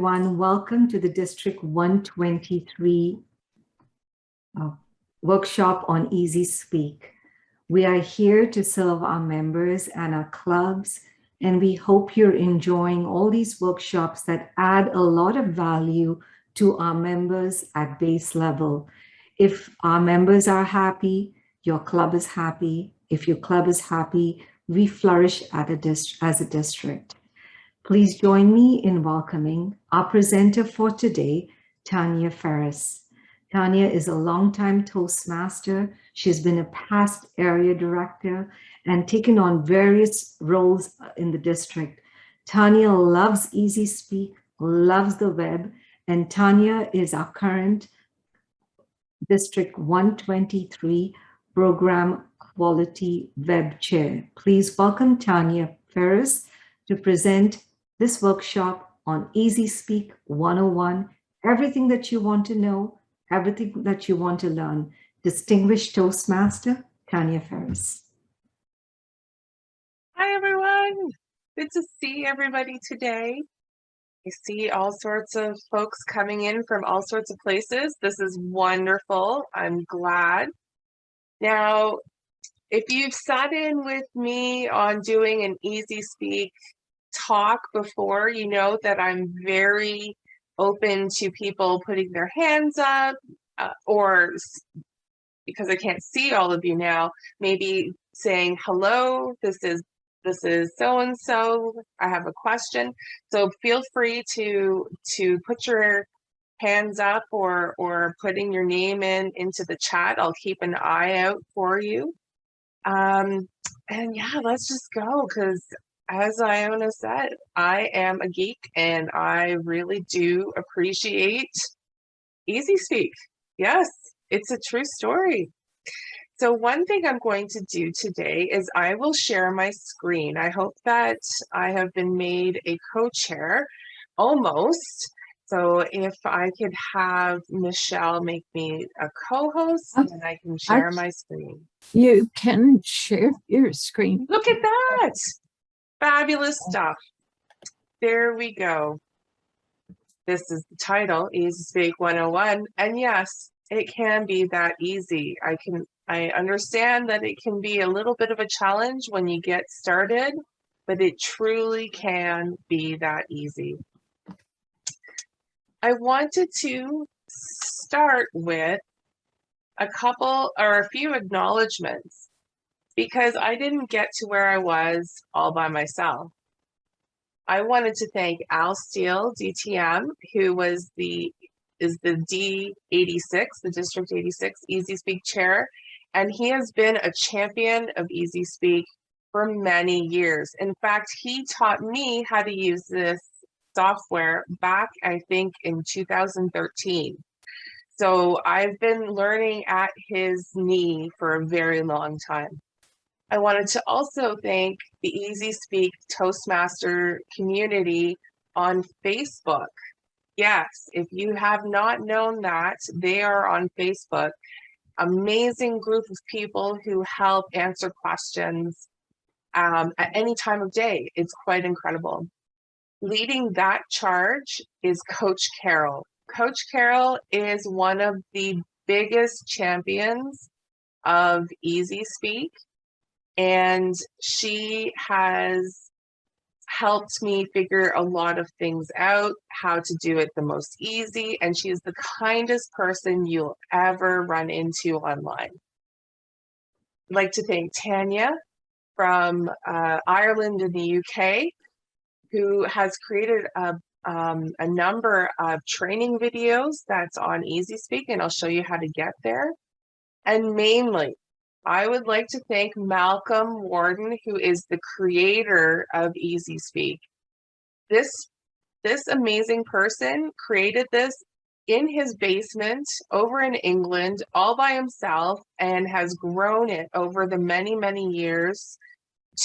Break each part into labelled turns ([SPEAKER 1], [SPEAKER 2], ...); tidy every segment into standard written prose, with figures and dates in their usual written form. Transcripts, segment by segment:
[SPEAKER 1] everyone. Welcome to the District 123 workshop on Easy Speak. We are here to serve our members and our clubs, and we hope you're enjoying all these workshops that add a lot of value to our members at base level. If our members are happy, your club is happy. If your club is happy, we flourish as a district. Please join me in welcoming our presenter for today, Tanya Faris. Tanya is a longtime Toastmaster. She's been a past area director and taken on various roles in the district. Tanya loves Easy Speak, loves the web, and Tanya is our current District 123 Program Quality Web Chair. Please welcome Tanya Ferus to present this workshop on Easy Speak 101, everything that you want to know, everything that you want to learn. Distinguished Toastmaster, Tanya Faris.
[SPEAKER 2] Hi, everyone. Good to see everybody today. I see all sorts of folks coming in from all sorts of places. This is wonderful. I'm glad. Now, if you've sat in with me on doing an Easy Speak talk before, you know that I'm very open to people putting their hands up or, because I can't see all of you now, maybe saying hello, this is so-and-so, I have a question. So feel free to put your hands up or putting your name into the chat. I'll keep an eye out for you. And yeah, let's just go, because as Iona said, I am a geek and I really do appreciate Easy Speak. Yes, it's a true story. So one thing I'm going to do today is I will share my screen. I hope that I have been made a co-chair, almost. So if I could have Michelle make me a co-host, then I can share my screen.
[SPEAKER 3] You can share your screen.
[SPEAKER 2] Look at that. Fabulous stuff. There we go. This is the title, Easy Speak 101. And yes, it can be that easy. I understand that it can be a little bit of a challenge when you get started, but it truly can be that easy. I wanted to start with a few acknowledgements, because I didn't get to where I was all by myself. I wanted to thank Al Steele, DTM, who is the D86, the District 86 Easy Speak Chair, and he has been a champion of Easy Speak for many years. In fact, he taught me how to use this software back, I think, in 2013. So I've been learning at his knee for a very long time. I wanted to also thank the Easy Speak Toastmaster community on Facebook. Yes, if you have not known that, they are on Facebook. Amazing group of people who help answer questions at any time of day. It's quite incredible. Leading that charge is Coach Carol. Coach Carol is one of the biggest champions of Easy Speak, and she has helped me figure a lot of things out, how to do it the most easy, and she's the kindest person you'll ever run into online. I'd like to thank Tanya from Ireland and the UK, who has created a number of training videos that's on Easy Speak, and I'll show you how to get there. And mainly, I would like to thank Malcolm Warden, who is the creator of Easy Speak. This amazing person created this in his basement over in England all by himself, and has grown it over the many, many years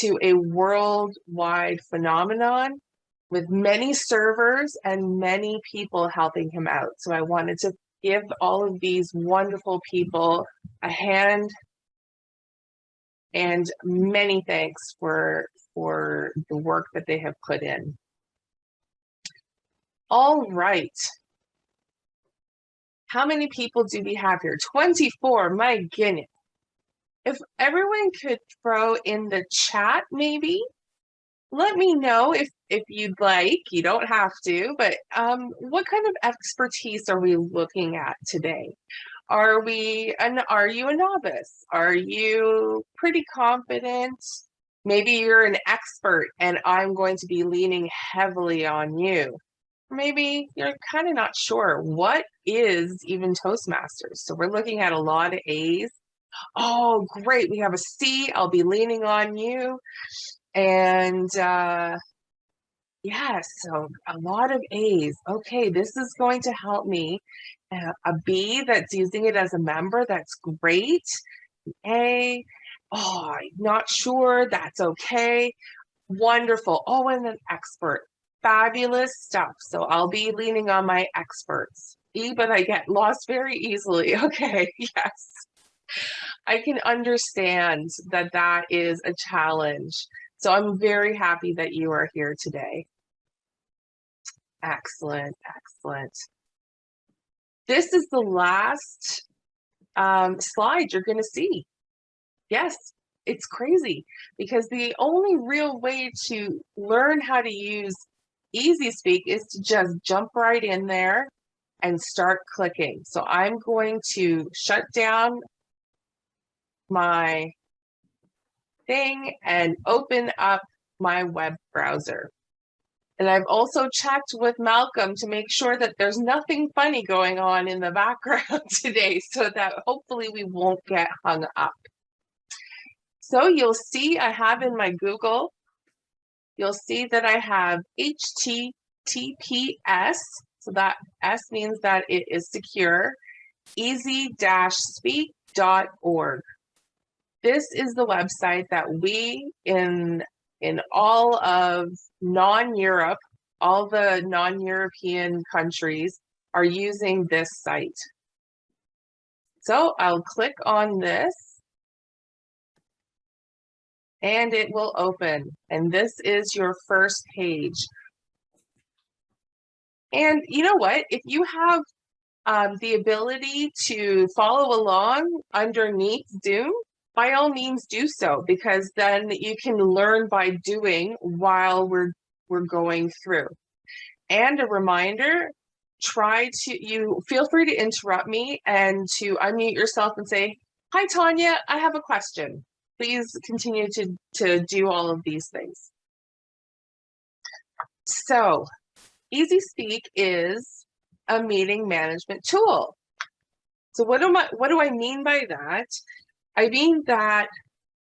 [SPEAKER 2] to a worldwide phenomenon with many servers and many people helping him out. So I wanted to give all of these wonderful people a hand and many thanks for the work that they have put in. All right. How many people do we have here? 24, my goodness. If everyone could throw in the chat, maybe, let me know if you'd like. You don't have to, but what kind of expertise are we looking at today? Are you a novice? Are you pretty confident? Maybe you're an expert and I'm going to be leaning heavily on you. Maybe you're kind of not sure. What is even Toastmasters? So we're looking at a lot of A's. Oh, great. We have a C. I'll be leaning on you. And yes, so a lot of A's. Okay, this is going to help me. A B that's using it as a member, that's great. A, oh, I'm not sure, that's okay. Wonderful. Oh, and an expert. Fabulous stuff. So I'll be leaning on my experts. E, but I get lost very easily. Okay, yes. I can understand that that is a challenge. So I'm very happy that you are here today. Excellent, excellent. This is the last slide you're going to see. Yes, it's crazy because the only real way to learn how to use Easy Speak is to just jump right in there and start clicking. So I'm going to shut down my thing and open up my web browser. And I've also checked with Malcolm to make sure that there's nothing funny going on in the background today so that hopefully we won't get hung up. So you'll see I have in my Google, you'll see that I have HTTPS. So that S means that it is secure, easy-speak.org. This is the website that we in all of non-Europe, all the non-European countries are using this site. So I'll click on this and it will open. And this is your first page. And you know what? If you have the ability to follow along underneath Zoom, by all means do so, because then you can learn by doing while we're going through. And a reminder, you feel free to interrupt me and to unmute yourself and say, "Hi, Tanya, I have a question." Please continue to do all of these things. So Easy Speak is a meeting management tool. So what do I mean by that? I mean that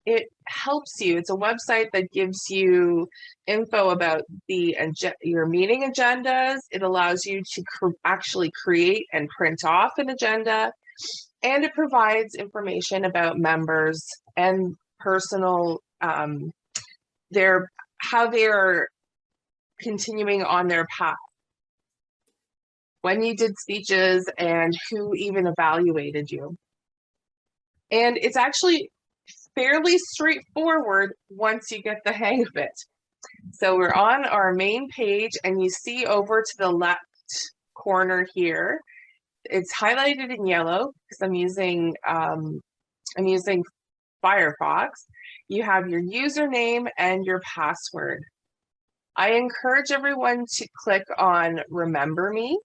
[SPEAKER 2] it helps you. It's a website that gives you info about your meeting agendas. It allows you to actually create and print off an agenda, and it provides information about members and personal how they're continuing on their path, when you did speeches, and who even evaluated you. And it's actually fairly straightforward once you get the hang of it. So we're on our main page, and you see over to the left corner here, it's highlighted in yellow because I'm using Firefox. You have your username and your password. I encourage everyone to click on Remember Me.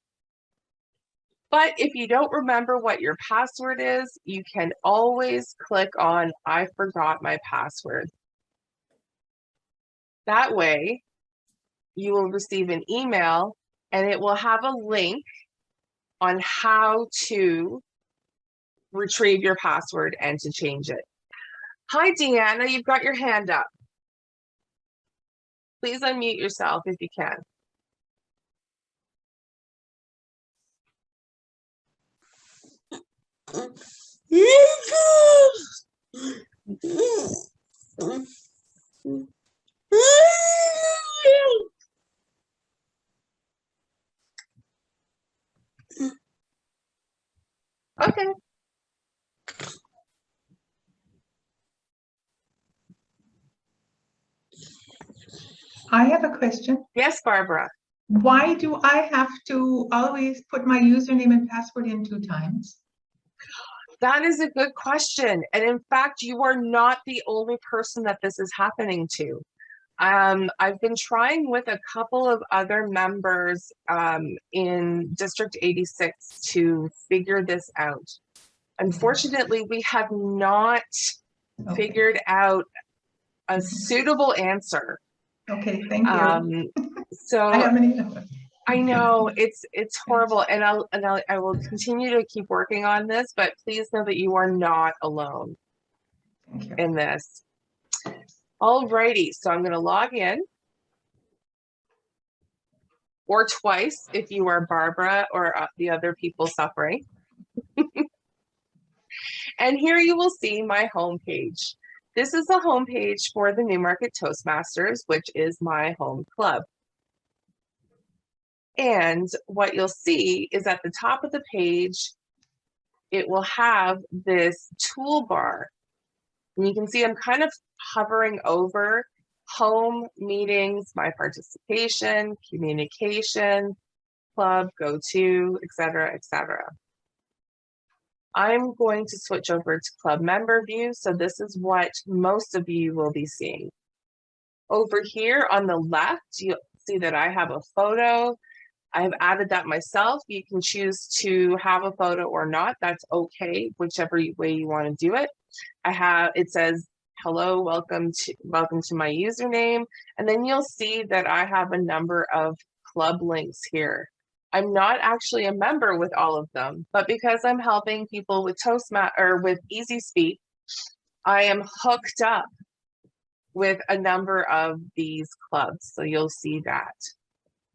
[SPEAKER 2] But if you don't remember what your password is, you can always click on I forgot my password. That way, you will receive an email and it will have a link on how to retrieve your password and to change it. Hi, Deanna, you've got your hand up. Please unmute yourself if you can. Okay.
[SPEAKER 4] I have a question.
[SPEAKER 2] Yes, Barbara.
[SPEAKER 4] Why do I have to always put my username and password in 2 times?
[SPEAKER 2] That is a good question. And in fact, you are not the only person that this is happening to. I've been trying with a couple of other members in District 86 to figure this out. Unfortunately, we have not figured out a suitable answer.
[SPEAKER 4] Okay, thank you.
[SPEAKER 2] So
[SPEAKER 4] I have many.
[SPEAKER 2] I know it's horrible, and I will continue to keep working on this, but please know that you are not alone in this. Alrighty, so I'm going to log in, or twice if you are Barbara or the other people suffering. And here you will see my homepage. This is the homepage for the Newmarket Toastmasters, which is my home club. And what you'll see is at the top of the page, it will have this toolbar. And you can see I'm kind of hovering over home, meetings, my participation, communication, club, go to, etc., etc. I'm going to switch over to club member view. So this is what most of you will be seeing. Over here on the left, you'll see that I have a photo. I have added that myself. You can choose to have a photo or not. That's okay, whichever way you want to do it. It says, hello, welcome to my username. And then you'll see that I have a number of club links here. I'm not actually a member with all of them, but because I'm helping people with with Easy Speak, I am hooked up with a number of these clubs. So you'll see that.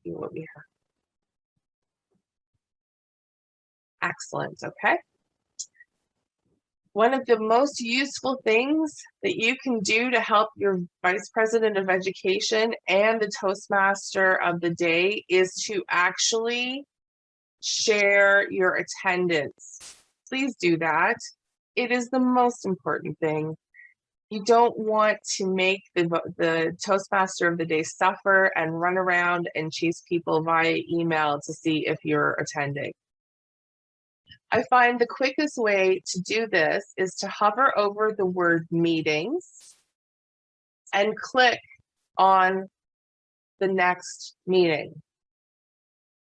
[SPEAKER 2] See what we have. Excellent, okay. One of the most useful things that you can do to help your Vice President of Education and the Toastmaster of the day is to actually share your attendance. Please do that. It is the most important thing. You don't want to make the Toastmaster of the day suffer and run around and chase people via email to see if you're attending. I find the quickest way to do this is to hover over the word meetings and click on the next meeting.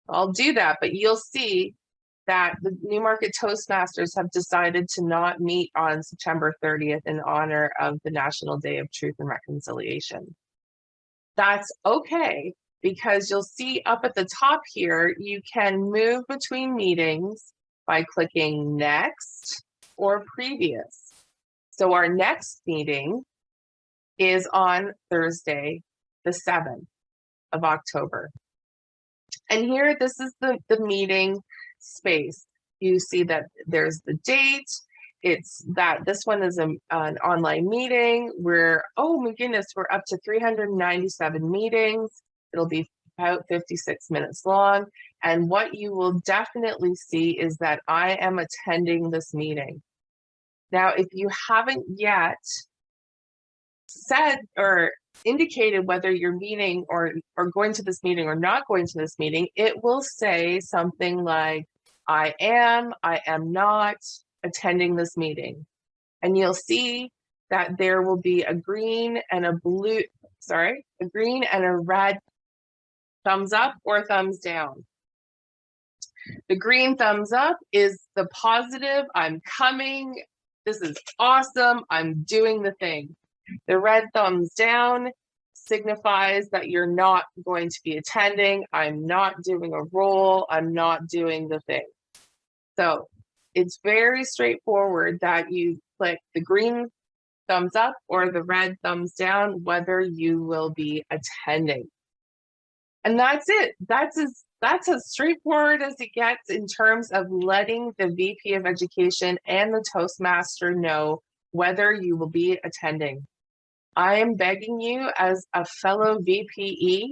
[SPEAKER 2] I'll do that, but you'll see that the Newmarket Toastmasters have decided to not meet on September 30th in honor of the National Day of Truth and Reconciliation. That's okay, because you'll see up at the top here, you can move between meetings by clicking next or previous. So our next meeting is on Thursday, the 7th of October. And here, this is the meeting space. You see that there's the date. It's that this one is an online meeting. Oh my goodness, we're up to 397 meetings. It'll be about 56 minutes long. And what you will definitely see is that I am attending this meeting. Now, if you haven't yet said or indicated whether you're meeting or going to this meeting or not going to this meeting, it will say something like, I am not attending this meeting. And you'll see that there will be a green and a red thumbs up or thumbs down. The green thumbs up is the positive, I'm coming, this is awesome, I'm doing the thing. The red thumbs down signifies that you're not going to be attending, I'm not doing a role, I'm not doing the thing. So it's very straightforward that you click the green thumbs up or the red thumbs down, whether you will be attending. And that's it. That's as straightforward as it gets in terms of letting the VP of Education and the Toastmaster know whether you will be attending. I am begging you as a fellow VPE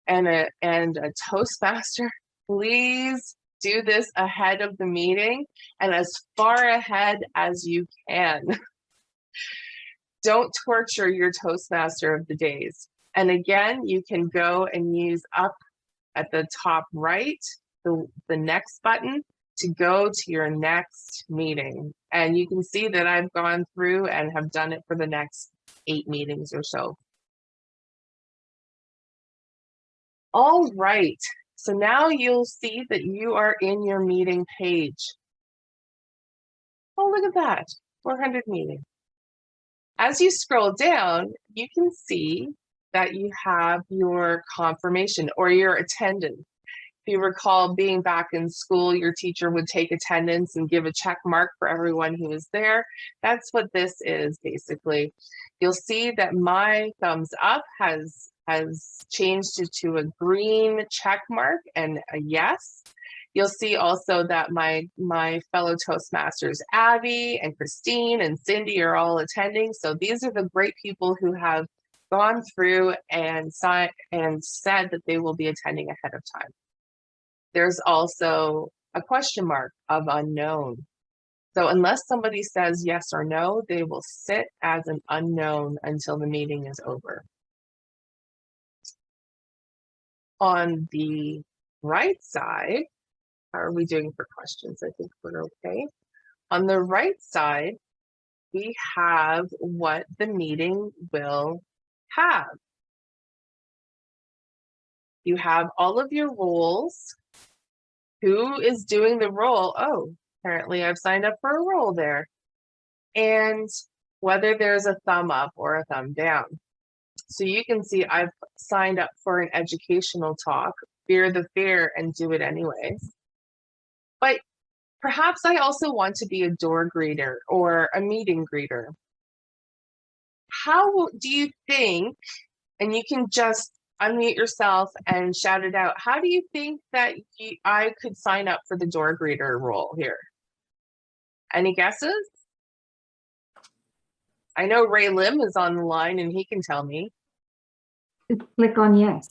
[SPEAKER 2] and a Toastmaster, please do this ahead of the meeting and as far ahead as you can. Don't torture your Toastmaster of the days. And again, you can go and use up at the top right, the next button to go to your next meeting. And you can see that I've gone through and have done it for the next 8 meetings or so. All right, so now you'll see that you are in your meeting page. Oh, look at that, 400 meetings. As you scroll down, you can see that you have your confirmation or your attendance. If you recall being back in school, your teacher would take attendance and give a check mark for everyone who was there. That's what this is basically. You'll see that my thumbs up has changed to a green check mark and a yes. You'll see also that my fellow Toastmasters, Abby and Christine and Cindy, are all attending. So these are the great people who have gone through and said that they will be attending ahead of time. There's also a question mark of unknown. So unless somebody says yes or no, they will sit as an unknown until the meeting is over. On the right side, how are we doing for questions? I think we're okay. On the right side, we have what the meeting will have. You have all of your roles. Who is doing the role? Oh, apparently I've signed up for a role there. And whether there's a thumb up or a thumb down. So you can see I've signed up for an educational talk, Fear the Fear and Do It Anyways. But perhaps I also want to be a door greeter or a meeting greeter. How do you think, and you can just unmute yourself and shout it out, how do you think that I could sign up for the door greeter role here? Any guesses? I know Ray Lim is on the line and he can tell me.
[SPEAKER 1] Click on yes.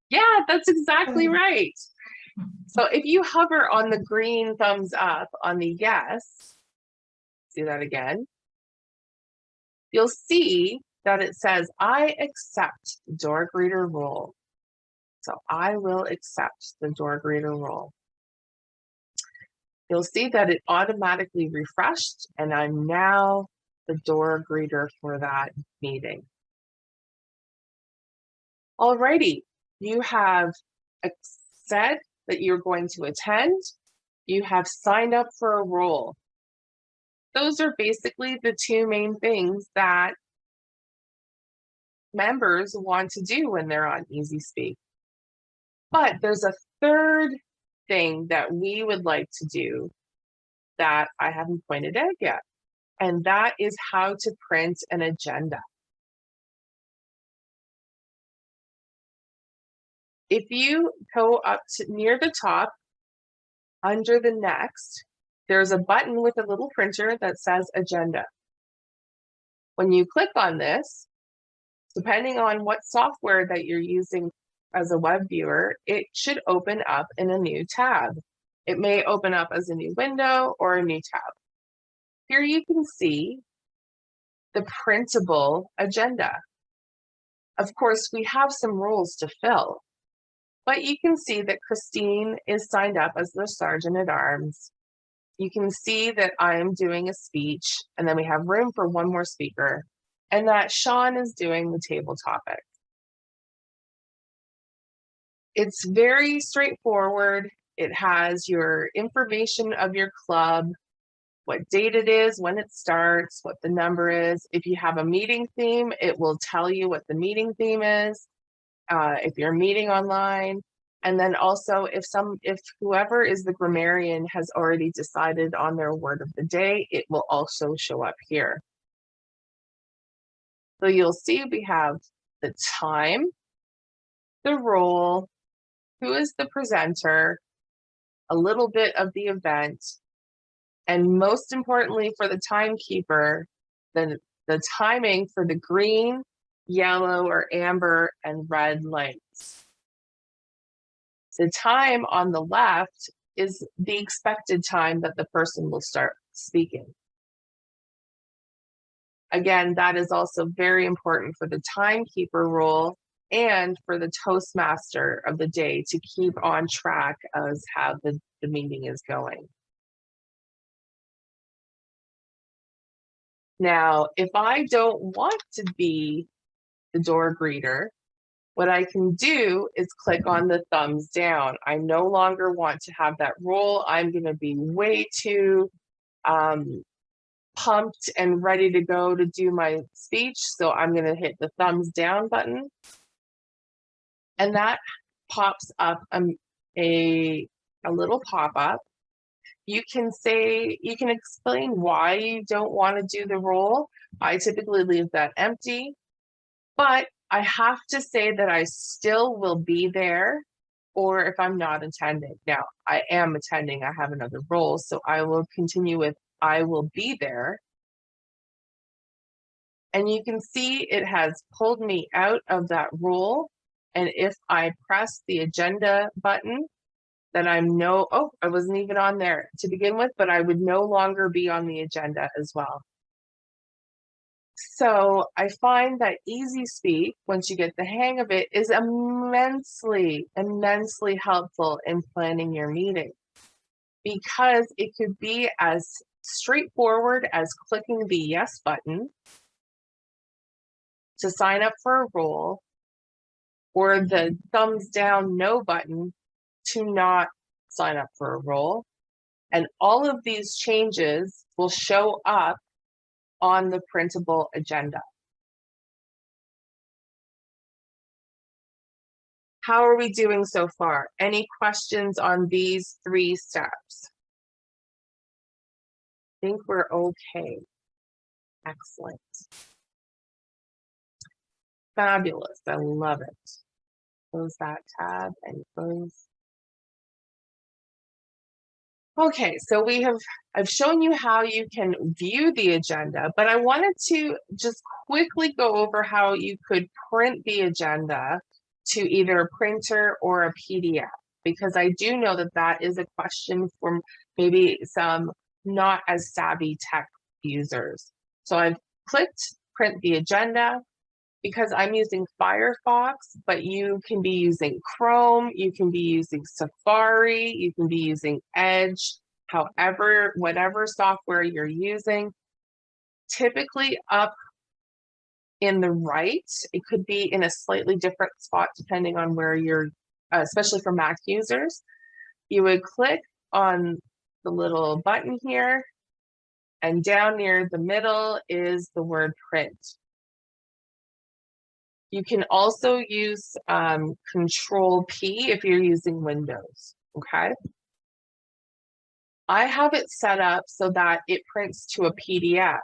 [SPEAKER 2] Yeah, that's exactly right. So if you hover on the green thumbs up on the yes, do that again, you'll see that it says, I accept door greeter role. So I will accept the door greeter role. You'll see that it automatically refreshed and I'm now the door greeter for that meeting. Alrighty, you have said that you're going to attend. You have signed up for a role. Those are basically the 2 main things that members want to do when they're on Easy Speak. But there's a third thing that we would like to do that I haven't pointed out yet, and that is how to print an agenda. If you go up to near the top, under the next, there's a button with a little printer that says agenda. When you click on this, depending on what software that you're using as a web viewer, it should open up in a new tab. It may open up as a new window or a new tab. Here you can see the printable agenda. Of course, we have some roles to fill, but you can see that Christine is signed up as the Sergeant at Arms. You can see that I am doing a speech, and then we have room for one more speaker, and that Sean is doing the table topic. It's very straightforward. It has your information of your club, what date it is, when it starts, what the number is. If you have a meeting theme, it will tell you what the meeting theme is. If you're meeting online, and then also if whoever is the grammarian has already decided on their word of the day, it will also show up here. So you'll see we have the time, the role, who is the presenter, a little bit of the event, and most importantly for the timekeeper, the timing for the green, yellow or amber and red lights. The time on the left is the expected time that the person will start speaking. Again, that is also very important for the timekeeper role. and for the Toastmaster of the day to keep on track as how the meeting is going. Now, if I don't want to be the door greeter, what I can do is click on the thumbs down. I no longer want to have that role. I'm going to be way too pumped and ready to go to do my speech. So I'm going to hit the thumbs down button. And that pops up a little pop-up. You can say, you can explain why you don't want to do the role. I typically leave that empty, but I have to say that I still will be there, or if I'm not attending. Now, I am attending, I have another role, so I will continue with I will be there. And you can see it has pulled me out of that role. And if I press the agenda button, then I wasn't even on there to begin with, but I would no longer be on the agenda as well. So I find that Easy Speak, once you get the hang of it, is immensely, immensely helpful in planning your meeting, because it could be as straightforward as clicking the yes button to sign up for a role, or the thumbs down no button to not sign up for a role. And all of these changes will show up on the printable agenda. How are we doing so far? Any questions on these 3 steps? I think we're okay. Excellent. Fabulous. I love it. Close that tab and close. Okay, so I've shown you how you can view the agenda, but I wanted to just quickly go over how you could print the agenda to either a printer or a PDF, because I do know that that is a question for maybe some not as savvy tech users. So I've clicked print the agenda because I'm using Firefox, but you can be using Chrome, you can be using Safari, you can be using Edge, however, whatever software you're using. Typically up in the right, it could be in a slightly different spot depending on where you're, especially for Mac users. You would click on the little button here, and down near the middle is the word print. You can also use Control P if you're using Windows, okay? I have it set up so that it prints to a PDF.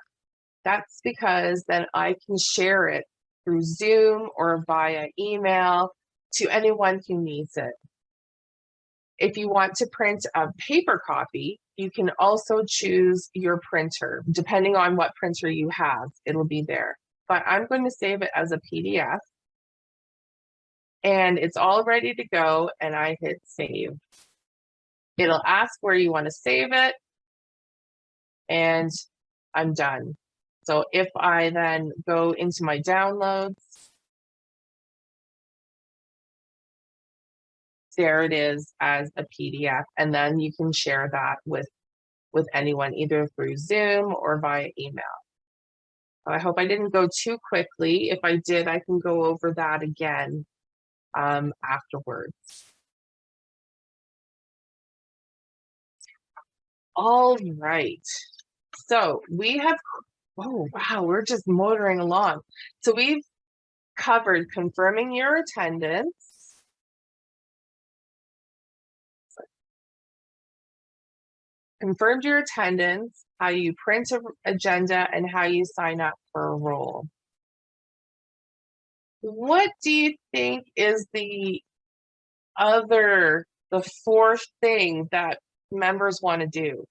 [SPEAKER 2] That's because then I can share it through Zoom or via email to anyone who needs it. If you want to print a paper copy, you can also choose your printer. Depending on what printer you have, it'll be there. But I'm going to save it as a PDF. And it's all ready to go, and I hit save. It'll ask where you want to save it, and I'm done. So if I then go into my downloads, there it is as a PDF, and then you can share that with anyone, either through Zoom or via email. I hope I didn't go too quickly. If I did, I can go over that again afterwards. All right, so we have, oh wow, we're just motoring along. So we've covered confirming your attendance, confirmed your attendance, how you print an agenda, and how you sign up for a role. What do you think is the 4th thing that members want to do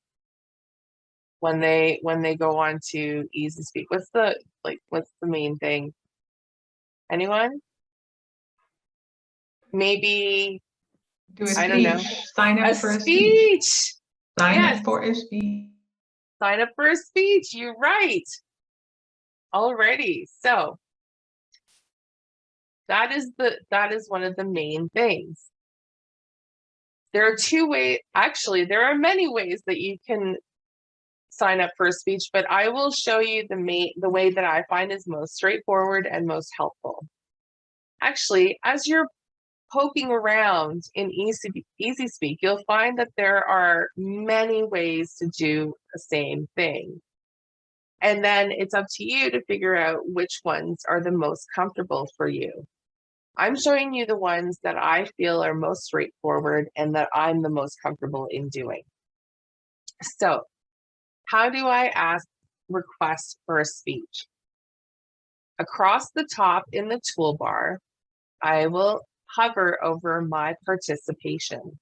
[SPEAKER 2] when they go on to Easy Speak? What's the main thing? Anyone? Maybe
[SPEAKER 4] Do a speech.
[SPEAKER 2] I don't know.
[SPEAKER 4] Sign up for a speech. Sign up for a speech.
[SPEAKER 2] Sign up for a speech. You're right. Alrighty. So That is one of the main things. There are two ways, actually, there are many ways that you can sign up for a speech, but I will show you the way that I find is most straightforward and most helpful. Actually, as you're poking around in Easy Speak, you'll find that there are many ways to do the same thing. And then it's up to you to figure out which ones are the most comfortable for you. I'm showing you the ones that I feel are most straightforward and that I'm the most comfortable in doing. So, how do I request for a speech? Across the top in the toolbar, I will hover over my participation.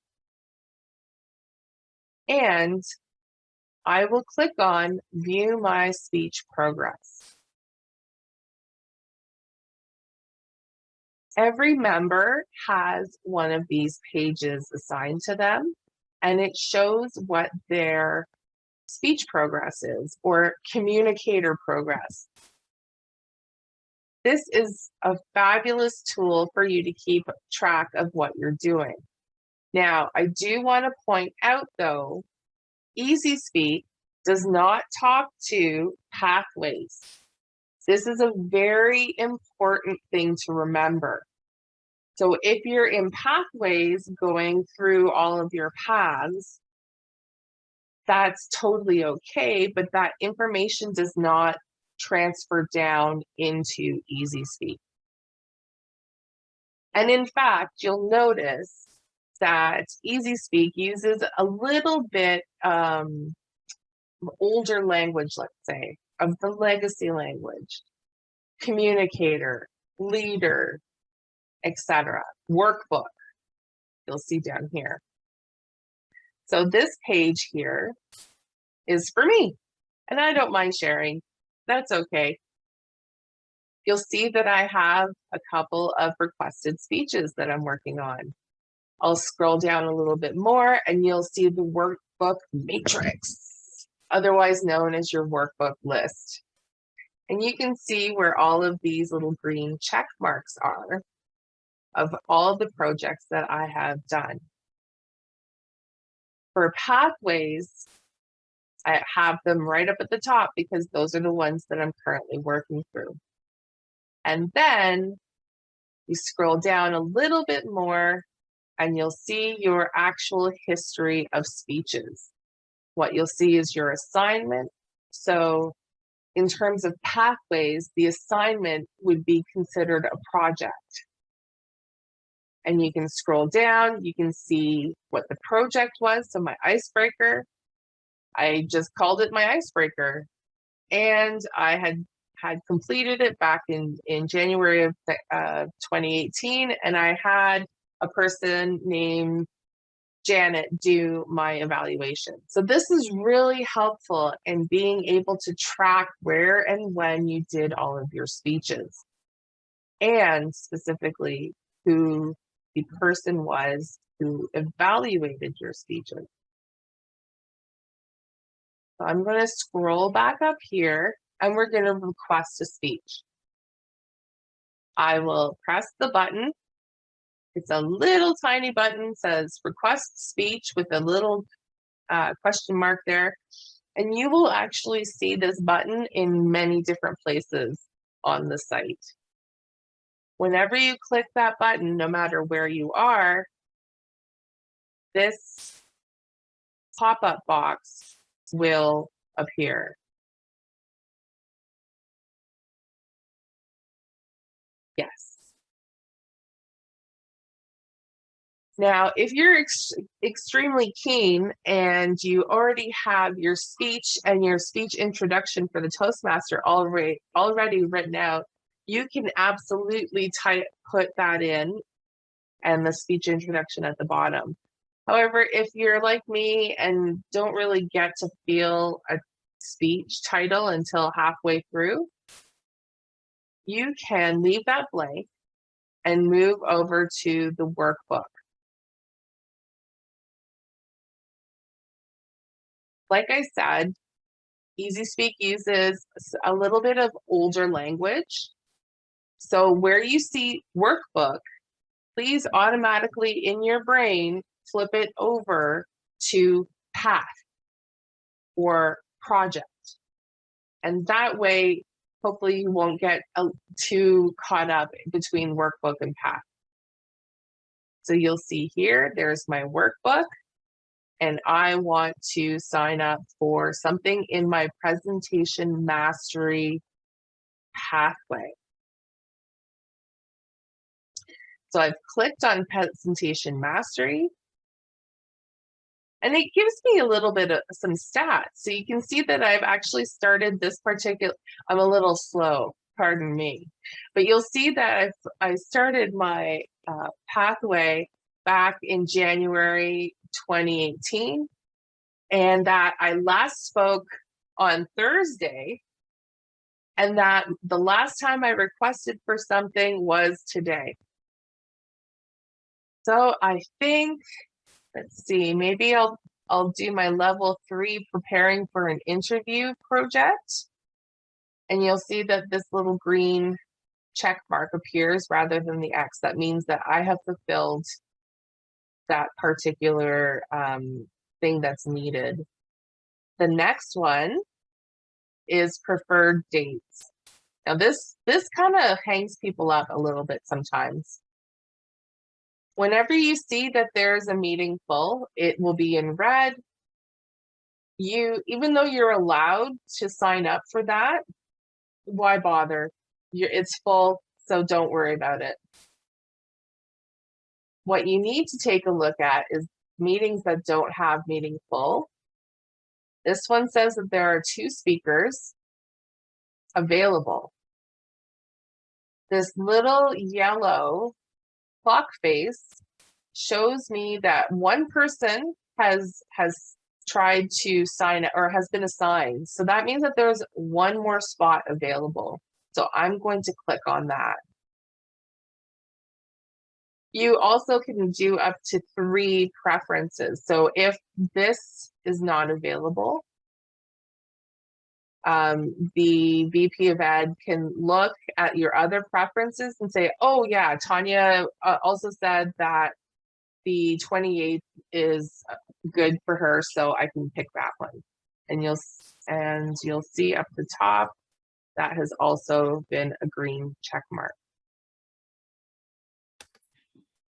[SPEAKER 2] And I will click on View My Speech Progress. Every member has one of these pages assigned to them, and it shows what their speech progress is, or communicator progress. This is a fabulous tool for you to keep track of what you're doing. Now, I do want to point out, though, Easy Speak does not talk to pathways. This is a very important thing to remember. So if you're in pathways going through all of your paths, that's totally okay, but that information does not transfer down into Easy Speak. And in fact, you'll notice that Easy Speak uses a little bit older language, let's say, of the legacy language, communicator, leader, etc. Workbook, you'll see down here. So this page here is for me, and I don't mind sharing. That's okay. You'll see that I have a couple of requested speeches that I'm working on. I'll scroll down a little bit more and you'll see the Workbook Matrix, otherwise known as your Workbook List. And you can see where all of these little green check marks are of all of the projects that I have done. For pathways, I have them right up at the top because those are the ones that I'm currently working through. And then you scroll down a little bit more and you'll see your actual history of speeches. What you'll see is your assignment. So in terms of pathways, the assignment would be considered a project. And you can scroll down, you can see what the project was. So my icebreaker, I just called it my icebreaker. And I had completed it back in January of 2018. And I had a person named Janet do my evaluation. So this is really helpful in being able to track where and when you did all of your speeches, and specifically who the person was who evaluated your speeches. So I'm going to scroll back up here and we're going to request a speech. I will press the button. It's a little tiny button, says request speech with a little question mark there. And you will actually see this button in many different places on the site. Whenever you click that button, no matter where you are, this pop-up box will appear. Yes. Now, if you're extremely keen and you already have your speech and your speech introduction for the Toastmaster already written out, you can absolutely put that in and the speech introduction at the bottom. However, if you're like me and don't really get to feel a speech title until halfway through, you can leave that blank and move over to the workbook. Like I said, Easy Speak uses a little bit of older language. So where you see workbook, please automatically in your brain flip it over to path or project. And that way, hopefully you won't get too caught up between workbook and path. So you'll see here, there's my workbook, and I want to sign up for something in my presentation mastery pathway. So I've clicked on presentation mastery, and it gives me a little bit of some stats. So you can see that I've actually started this particular, I'm a little slow, pardon me, but you'll see that I started my pathway back in January 2018, and that I last spoke on Thursday, and that the last time I requested for something was today. So I think, let's see, maybe I'll do my level 3 preparing for an interview project. And you'll see that this little green check mark appears rather than the X. That means that I have fulfilled that particular thing that's needed. The next one is preferred dates. Now this kind of hangs people up a little bit sometimes. Whenever you see that there's a meeting full, it will be in red. Even though you're allowed to sign up for that, why bother? It's full, so don't worry about it. What you need to take a look at is meetings that don't have meeting full. This one says that there are 2 speakers available. This little yellow clock face shows me that one person has tried to sign or has been assigned. So that means that there's one more spot available. So I'm going to click on that. You also can do up to 3 preferences. So if this is not available, the VP of Ed can look at your other preferences and say, oh yeah, Tanya also said that the 28th is good for her, so I can pick that one. And you'll see up the top, that has also been a green check mark.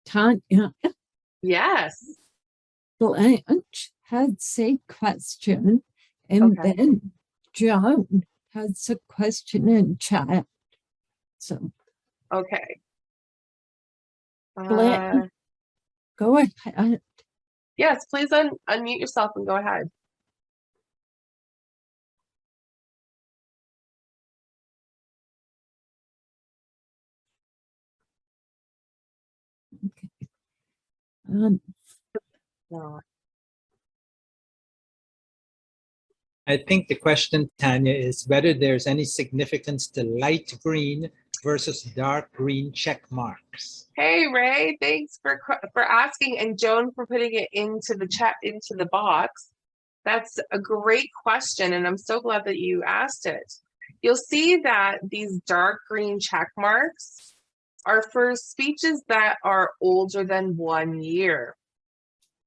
[SPEAKER 3] Tanya,
[SPEAKER 2] Yes.
[SPEAKER 3] Blanche has a question, and
[SPEAKER 2] Okay.
[SPEAKER 3] then John has a question in chat. So,
[SPEAKER 2] Okay.
[SPEAKER 3] Blanche, go ahead.
[SPEAKER 2] Yes, please unmute yourself and go ahead.
[SPEAKER 3] Um,
[SPEAKER 2] No.
[SPEAKER 5] I think the question, Tanya, is whether there's any significance to light green versus dark green check marks.
[SPEAKER 2] Hey Ray, thanks for asking, and Joan for putting it into the chat, into the box. That's a great question, and I'm so glad that you asked it. You'll see that these dark green check marks are for speeches that are older than 1 year.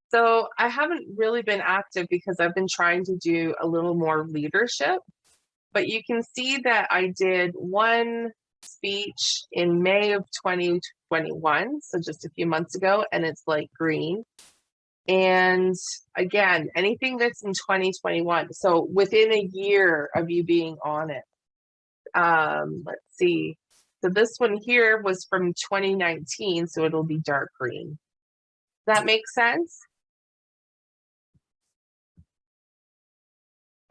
[SPEAKER 2] So I haven't really been active because I've been trying to do a little more leadership, but you can see that I did one speech in May of 2021, so just a few months ago, and it's light green. And again, anything that's in 2021, so within a year of you being on it. Let's see. So this one here was from 2019, so it'll be dark green. Does that make sense?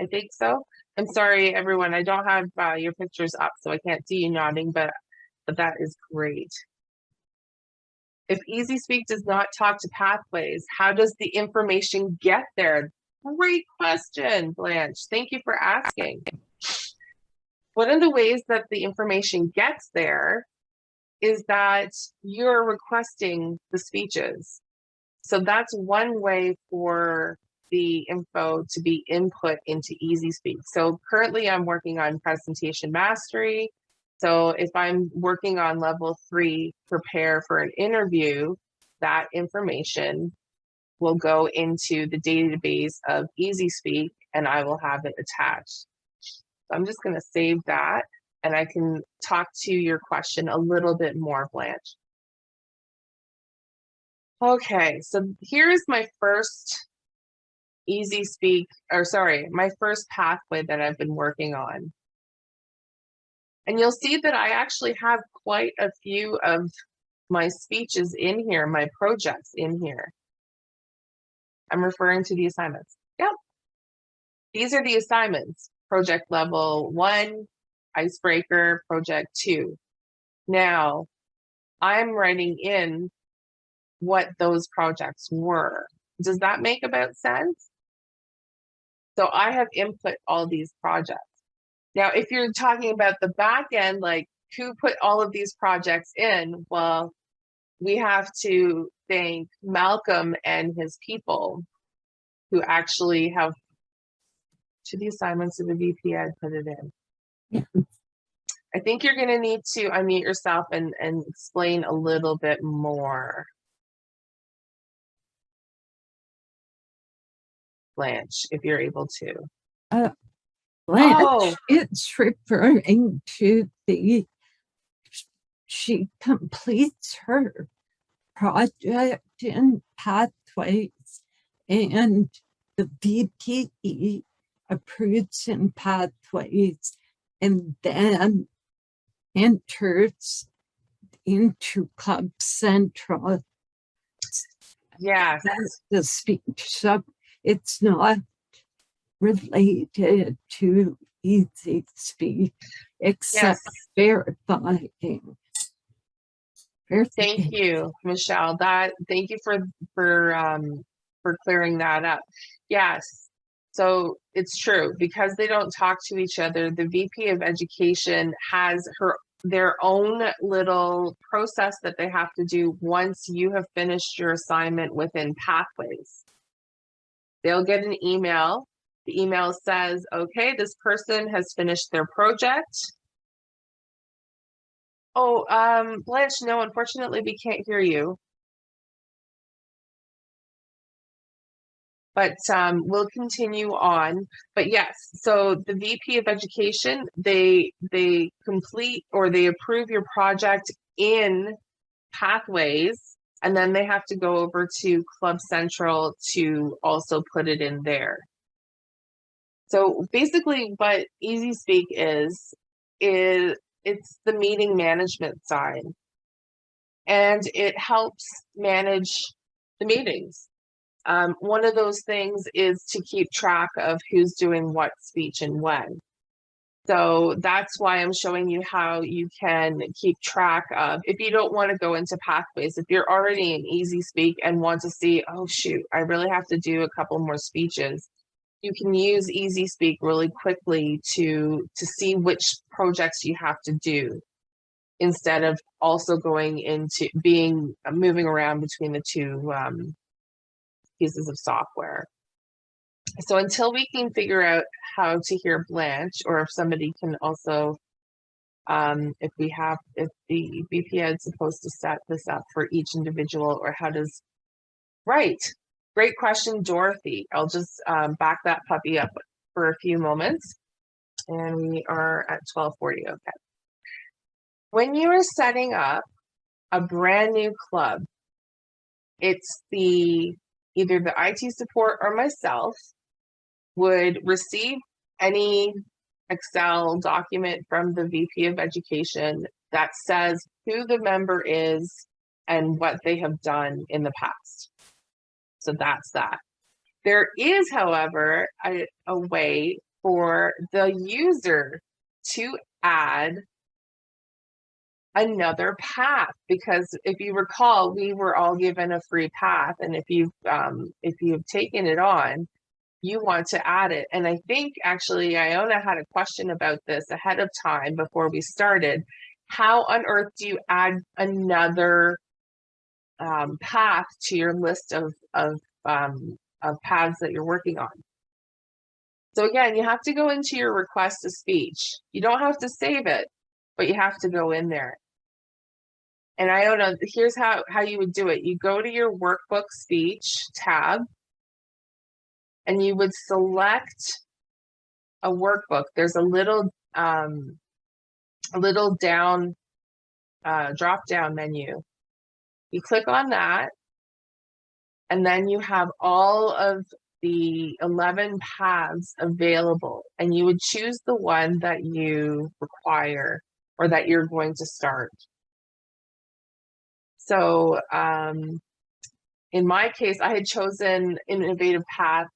[SPEAKER 2] I think so. I'm sorry, everyone. I don't have your pictures up, so I can't see you nodding, but that is great. If Easy Speak does not talk to pathways, how does the information get there? Great question, Blanche. Thank you for asking. One of the ways that the information gets there is that you're requesting the speeches. So that's one way for the info to be input into Easy Speak. So currently I'm working on presentation mastery. So if I'm working on level 3, prepare for an interview, that information will go into the database of EasySpeak and I will have it attached. So I'm just going to save that and I can talk to your question a little bit more, Blanche. Okay, so here's my first EasySpeak, or sorry, my first pathway that I've been working on. And you'll see that I actually have quite a few of my speeches in here, my projects in here. I'm referring to the assignments. Yep. These are the assignments. Project level 1, icebreaker, project 2. Now, I'm writing in what those projects were. Does that make about sense? So I have input all these projects. Now, if you're talking about the back end, like who put all of these projects in, well, we have to thank Malcolm and his people who actually have to the assignments of the VP Ed put it in.
[SPEAKER 3] Yeah.
[SPEAKER 2] I think you're going to need to unmute yourself and explain a little bit more. Blanche, if you're able to.
[SPEAKER 3] Blanche, it's referring to she completes her project in pathways and the VP approves in pathways and then enters into Club Central.
[SPEAKER 2] Yes.
[SPEAKER 3] That's the speech. So it's not related to EasySpeak, except verifying.
[SPEAKER 2] Thank you, Michelle. Thank you for clearing that up. Yes. So it's true, because they don't talk to each other. The VP of Education has their own little process that they have to do once you have finished your assignment within Pathways. They'll get an email. The email says, okay, this person has finished their project. Oh, Blanche, no, unfortunately, we can't hear you. But we'll continue on. But yes, so the VP of Education, they complete or they approve your project in Pathways, and then they have to go over to Club Central to also put it in there. So basically what EasySpeak is it's the meeting management side, and it helps manage the meetings. One of those things is to keep track of who's doing what speech and when. So that's why I'm showing you how you can keep track of, if you don't want to go into Pathways, if you're already in EasySpeak and want to see, oh shoot, I really have to do a couple more speeches, you can use EasySpeak really quickly to see which projects you have to do, instead of also going into moving around between the two pieces of software. So until we can figure out how to hear Blanche, or if somebody can also, if the VP is supposed to set this up for each individual, or how does, right. Great question, Dorothy. I'll just back that puppy up for a few moments. And we are at 12:40, okay. When you are setting up a brand new club, it's either the IT support or myself would receive any Excel document from the VP of Education that says who the member is and what they have done in the past. So that's that. There is, however, a way for the user to add another path, because if you recall, we were all given a free path, and if you've taken it on, you want to add it. And I think actually Iona had a question about this ahead of time before we started. How on earth do you add another path to your list of paths that you're working on? So again, you have to go into your request to speech. You don't have to save it, but you have to go in there. And Iona, here's how you would do it. You go to your workbook speech tab and you would select a workbook. There's a little down drop down menu. You click on that, and then you have all of the 11 paths available, and you would choose the one that you require or that you're going to start. So in my case, I had chosen innovative path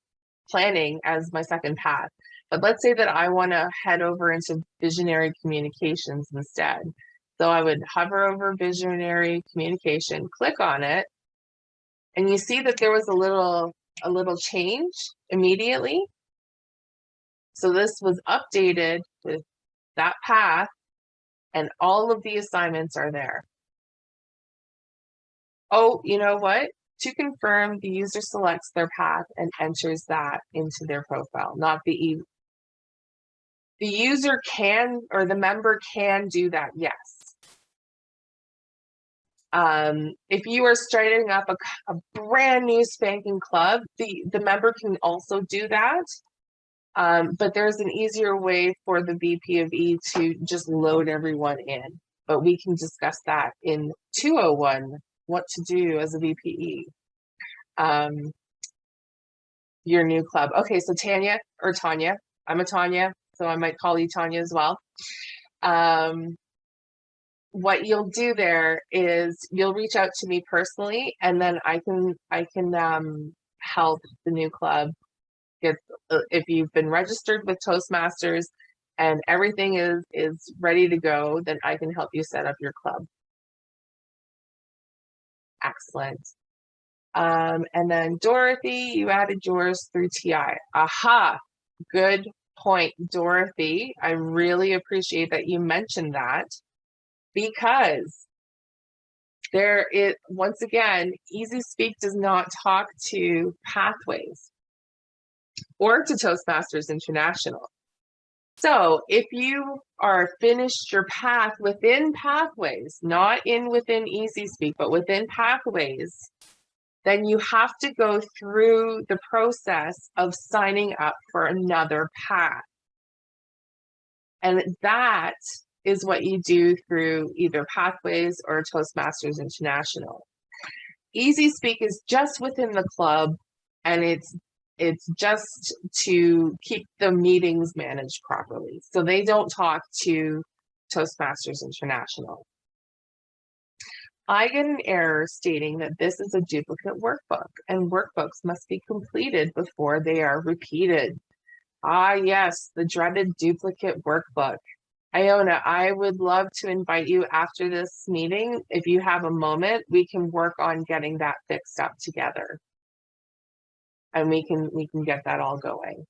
[SPEAKER 2] planning as my second path. But let's say that I want to head over into visionary communications instead. So I would hover over visionary communication, click on it, and you see that there was a little change immediately. So this was updated with that path, and all of the assignments are there. Oh, you know what? To confirm, the user selects their path and enters that into their profile, not the user can, or the member can do that, yes. If you are starting up a brand new spanking club, the member can also do that. But there's an easier way for the VP of E to just load everyone in. But we can discuss that in 201, what to do as a VPE. Your new club. Okay, so Tanya, I'm a Tanya, so I might call you Tanya as well. What you'll do there is you'll reach out to me personally, and then I can help the new club get, if you've been registered with Toastmasters and everything is ready to go, then I can help you set up your club. Excellent. And then Dorothy, you added yours through TI. Aha, good point, Dorothy. I really appreciate that you mentioned that, because there is, once again, Easy Speak does not talk to Pathways or to Toastmasters International. So if you are finished your path within Pathways, not within Easy Speak, but within Pathways, then you have to go through the process of signing up for another path. And that is what you do through either Pathways or Toastmasters International. Easy Speak is just within the club, and it's just to keep the meetings managed properly. So they don't talk to Toastmasters International. I get an error stating that this is a duplicate workbook and workbooks must be completed before they are repeated. Ah, yes, the dreaded duplicate workbook. Iona, I would love to invite you after this meeting. If you have a moment, we can work on getting that fixed up together. And we can get that all going.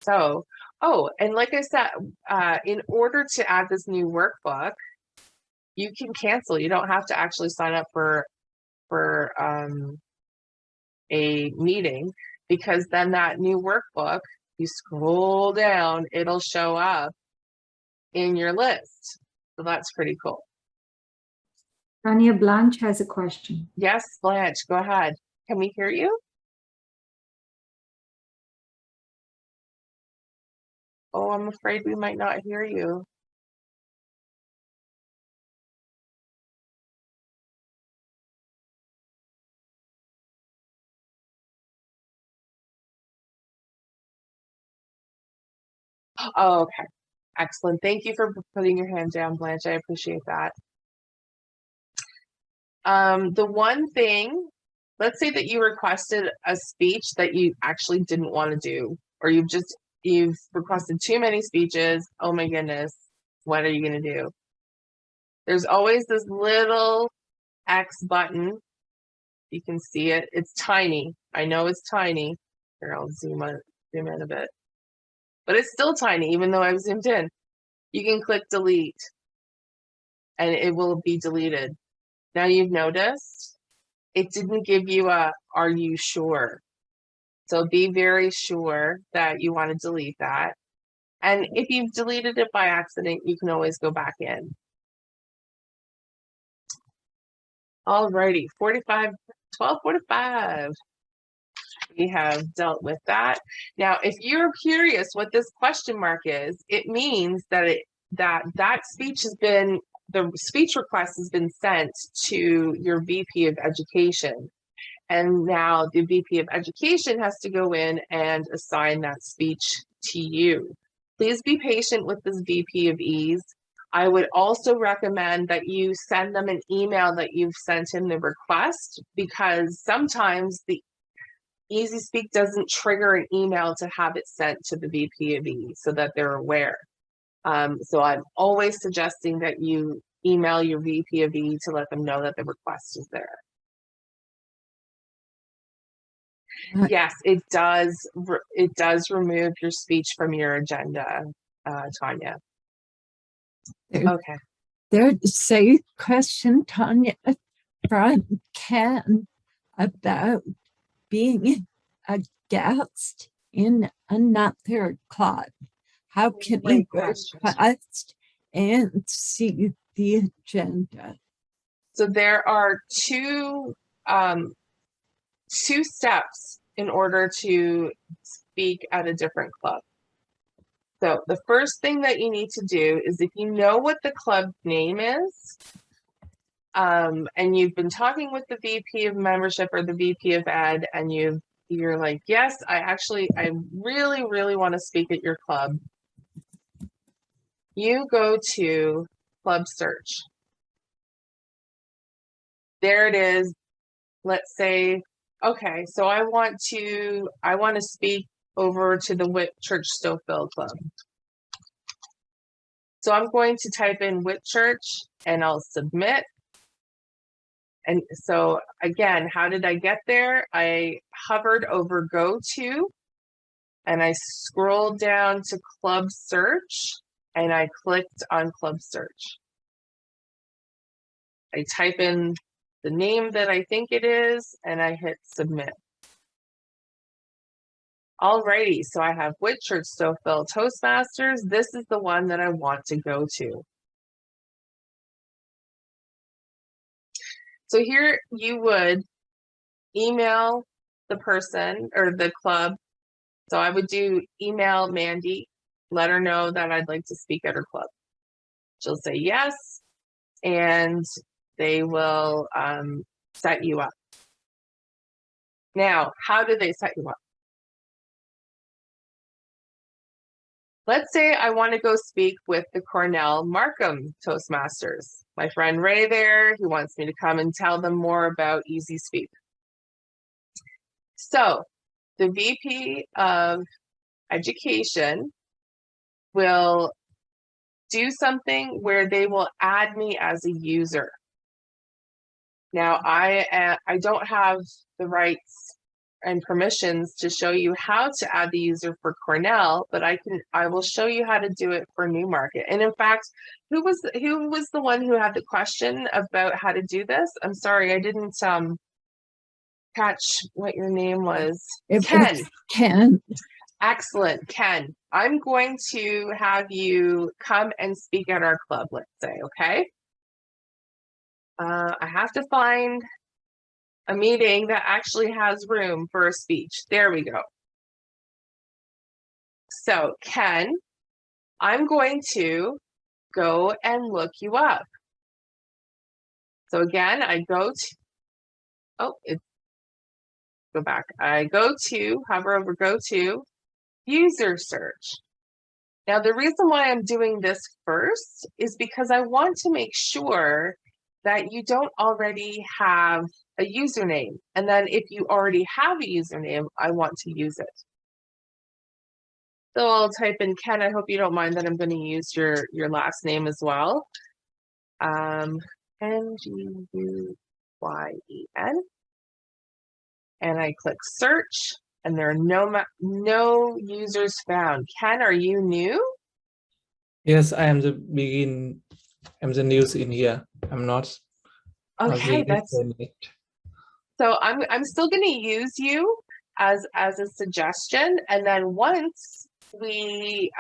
[SPEAKER 2] So, oh, and like I said, in order to add this new workbook, you can cancel. You don't have to actually sign up for a meeting, because then that new workbook, you scroll down, it'll show up in your list. So that's pretty cool.
[SPEAKER 1] Tanya, Blanche has a question.
[SPEAKER 2] Yes, Blanche, go ahead. Can we hear you? Oh, I'm afraid we might not hear you. Oh, okay. Excellent. Thank you for putting your hand down, Blanche. I appreciate that. The one thing, let's say that you requested a speech that you actually didn't want to do, or you've requested too many speeches. Oh my goodness, what are you going to do? There's always this little X button. You can see it. It's tiny. I know it's tiny. Here, I'll zoom in a bit. But it's still tiny, even though I've zoomed in. You can click delete, and it will be deleted. Now you've noticed it didn't give you a, are you sure? So be very sure that you want to delete that. And if you've deleted it by accident, you can always go back in. Alrighty, 12:45. We have dealt with that. Now, if you're curious what this question mark is, it means that that speech has been, the speech request has been sent to your VP of Education. And now the VP of Education has to go in and assign that speech to you. Please be patient with this VP of Ease. I would also recommend that you send them an email that you've sent in the request, because sometimes the Easy Speak doesn't trigger an email to have it sent to the VP of Ease so that they're aware. So I'm always suggesting that you email your VP of E to let them know that the request is there. Yes, it does. It does remove your speech from your agenda, Tanya. Okay.
[SPEAKER 3] There's a question, Tanya, from Ken about being a guest in another club. How can you request and see the agenda?
[SPEAKER 2] So there are two steps in order to speak at a different club. So the first thing that you need to do is, if you know what the club name is, and you've been talking with the VP of membership or the VP of ed, and you're like, yes, I really, really want to speak at your club. You go to club search. There it is. Let's say, okay, so I want to speak over to the Whitchurch Stouffville Club. So I'm going to type in Whitchurch and I'll submit. And so again, how did I get there? I hovered over Go To, and I scrolled down to Club Search, and I clicked on Club Search. I type in the name that I think it is, and I hit submit. Alrighty, so I have Whitchurch Stouffville Toastmasters. This is the one that I want to go to. So here you would email the person or the club. So I would do email Mandy, let her know that I'd like to speak at her club. She'll say yes, and they will set you up. Now, how do they set you up? Let's say I want to go speak with the Cornell Markham Toastmasters. My friend Ray there, he wants me to come and tell them more about Easy Speak. So the VP of Education will do something where they will add me as a user. Now, I don't have the rights and permissions to show you how to add the user for Cornell, but I will show you how to do it for Newmarket. And in fact, who was the one who had the question about how to do this? I'm sorry, I didn't catch what your name was. Ken.
[SPEAKER 3] Ken.
[SPEAKER 2] Excellent, Ken. I'm going to have you come and speak at our club, let's say, okay? I have to find a meeting that actually has room for a speech. There we go. So, Ken, I'm going to go and look you up. So again, I go to, go back. I go to, hover over Go To, User Search. Now, the reason why I'm doing this first is because I want to make sure that you don't already have a username. And then if you already have a username, I want to use it. So I'll type in Ken. I hope you don't mind that I'm going to use your last name as well. N-G-U-Y-E-N. And I click search, and there are no users found. Ken, are you new?
[SPEAKER 6] Yes, I am the news in here. I'm not.
[SPEAKER 2] Okay, so I'm still going to use you as a suggestion, and then once we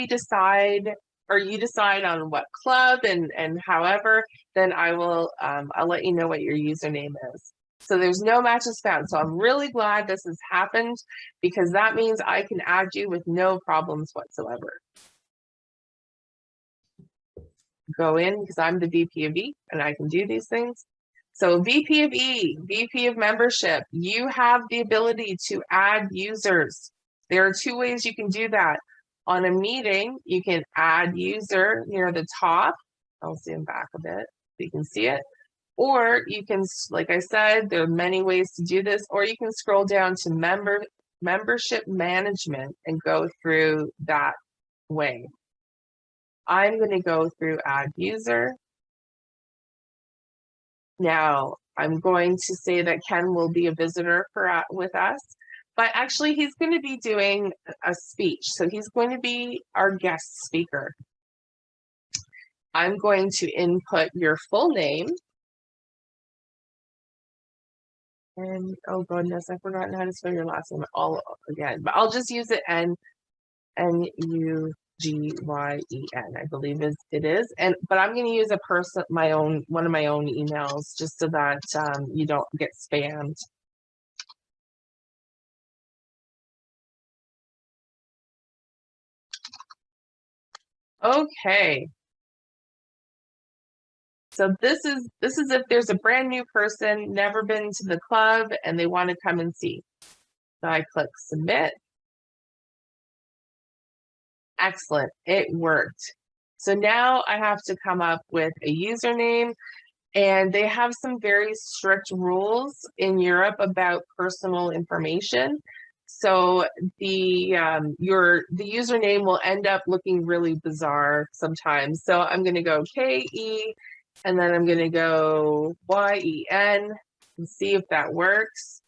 [SPEAKER 2] decide, or you decide on what club and however, then I will I'll let you know what your username is. So there's no matches found. So I'm really glad this has happened, because that means I can add you with no problems whatsoever. Go in, because I'm the VP of E and I can do these things. So VP of E, VP of membership, you have the ability to add users. There are two ways you can do that. On a meeting, you can add user near the top. I'll zoom back a bit so you can see it. Or you can, like I said, there are many ways to do this, or you can scroll down to membership management and go through that way. I'm going to go through add user. Now, I'm going to say that Ken will be a visitor with us, but actually he's going to be doing a speech. So he's going to be our guest speaker. I'm going to input your full name. And oh goodness, I've forgotten how to spell your last name all again, but I'll just use it N-U-G-Y-E-N, I believe it is. But I'm going to use one of my own emails, just so that you don't get spammed. Okay. So this is if there's a brand new person, never been to the club, and they want to come and see. So I click submit. Excellent, it worked. So now I have to come up with a username, and they have some very strict rules in Europe about personal information. So the username will end up looking really bizarre sometimes. So I'm going to go KE, and then I'm going to go YEN and see if that works.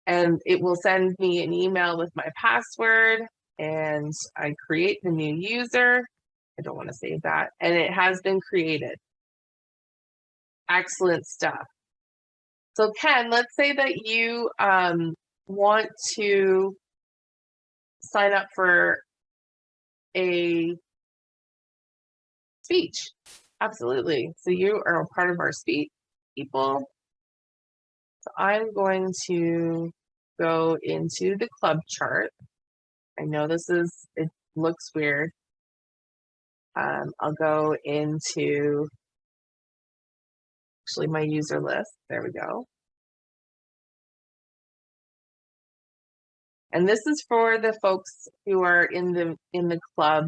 [SPEAKER 2] And it will send me an email with my password, and I create the new user. I don't want to save that. And it has been created. Excellent stuff. So Ken, let's say that you want to sign up for a speech. Absolutely. So you are a part of our speech people. So I'm going to go into the club chart. I know it looks weird. I'll go into actually my user list. There we go. And this is for the folks who are in the club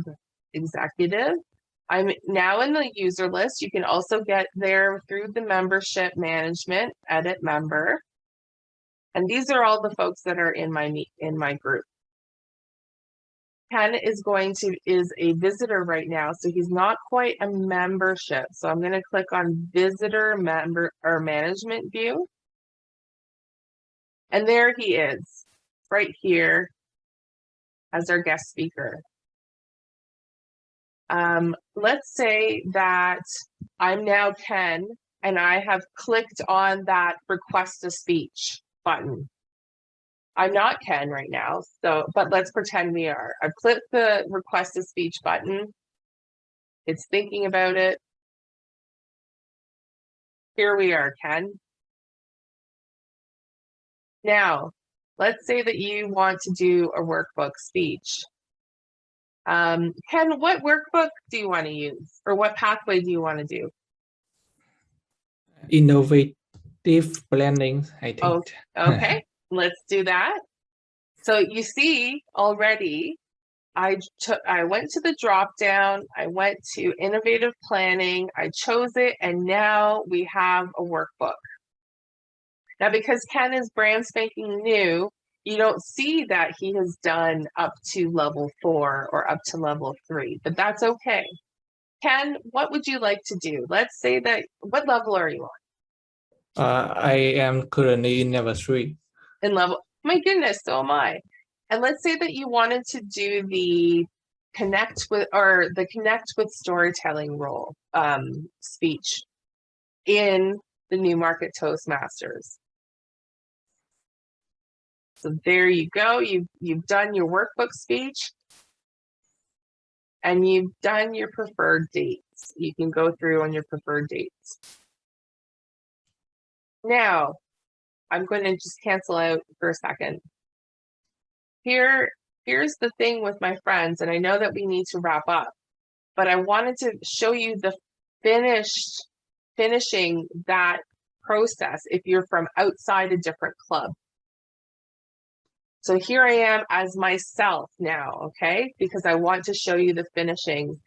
[SPEAKER 2] executive. I'm now in the user list. You can also get there through the membership management, edit member. And these are all the folks that are in my group. Ken is a visitor right now, so he's not quite a membership. So I'm going to click on visitor member or management view. And there he is, right here as our guest speaker. Let's say that I'm now Ken and I have clicked on that request a speech button. I'm not Ken right now, but let's pretend we are. I've clicked the request a speech button. It's thinking about it. Here we are, Ken. Now, let's say that you want to do a workbook speech. Ken, what workbook do you want to use, or what pathway do you want to do?
[SPEAKER 6] Innovative planning, I think.
[SPEAKER 2] Oh, okay, let's do that. So you see already, I went to the drop down, I went to innovative planning, I chose it, and now we have a workbook. Now, because Ken is brand spanking new, you don't see that he has done up to level 4 or up to level 3, but that's okay. Ken, what would you like to do? Let's say that, what level are you on?
[SPEAKER 6] I am currently in level 3.
[SPEAKER 2] In level, my goodness, so am I. And let's say that you wanted to do the connect with storytelling role speech in the New Market Toastmasters. So there you go. You've done your workbook speech and you've done your preferred dates. You can go through on your preferred dates. Now, I'm going to just cancel out for a second. Here's the thing with my friends, and I know that we need to wrap up, but I wanted to show you the finishing that process if you're from outside a different club. So here I am as myself now, okay? Because I want to show you the finishing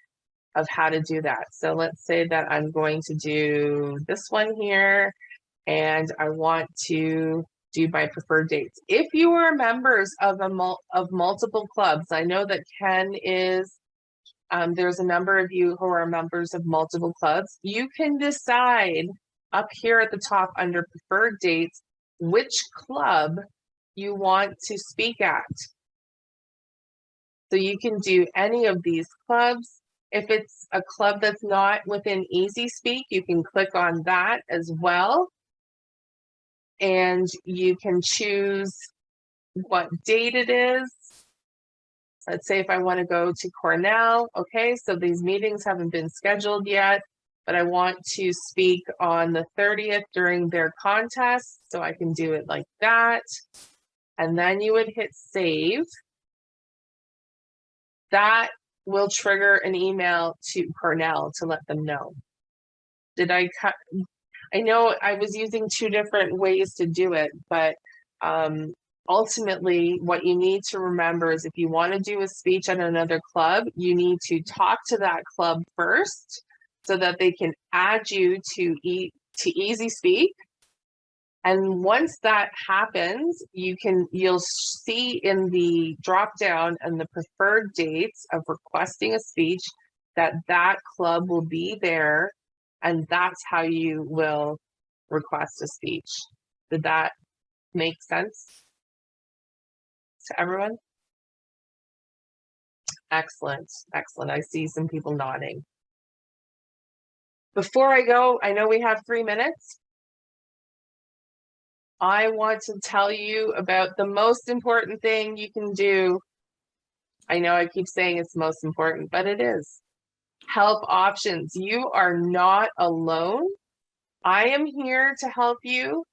[SPEAKER 2] of how to do that. So let's say that I'm going to do this one here, and I want to do my preferred dates. If you are members of multiple clubs, I know that Ken is, there's a number of you who are members of multiple clubs. You can decide up here at the top under preferred dates, which club you want to speak at. So you can do any of these clubs. If it's a club that's not within Easy Speak, you can click on that as well. And you can choose what date it is. Let's say if I want to go to Cornell, okay, so these meetings haven't been scheduled yet, but I want to speak on the 30th during their contest, so I can do it like that. And then you would hit save. That will trigger an email to Cornell to let them know. Did I cut? I know I was using two different ways to do it, but ultimately what you need to remember is if you want to do a speech at another club, you need to talk to that club first so that they can add you to Easy Speak. And once that happens, you'll see in the drop down and the preferred dates of requesting a speech that club will be there, and that's how you will request a speech. Did that make sense to everyone? Excellent, excellent. I see some people nodding. Before I go, I know we have 3 minutes. I want to tell you about the most important thing you can do. I know I keep saying it's most important, but it is. Help options. You are not alone. I am here to help you.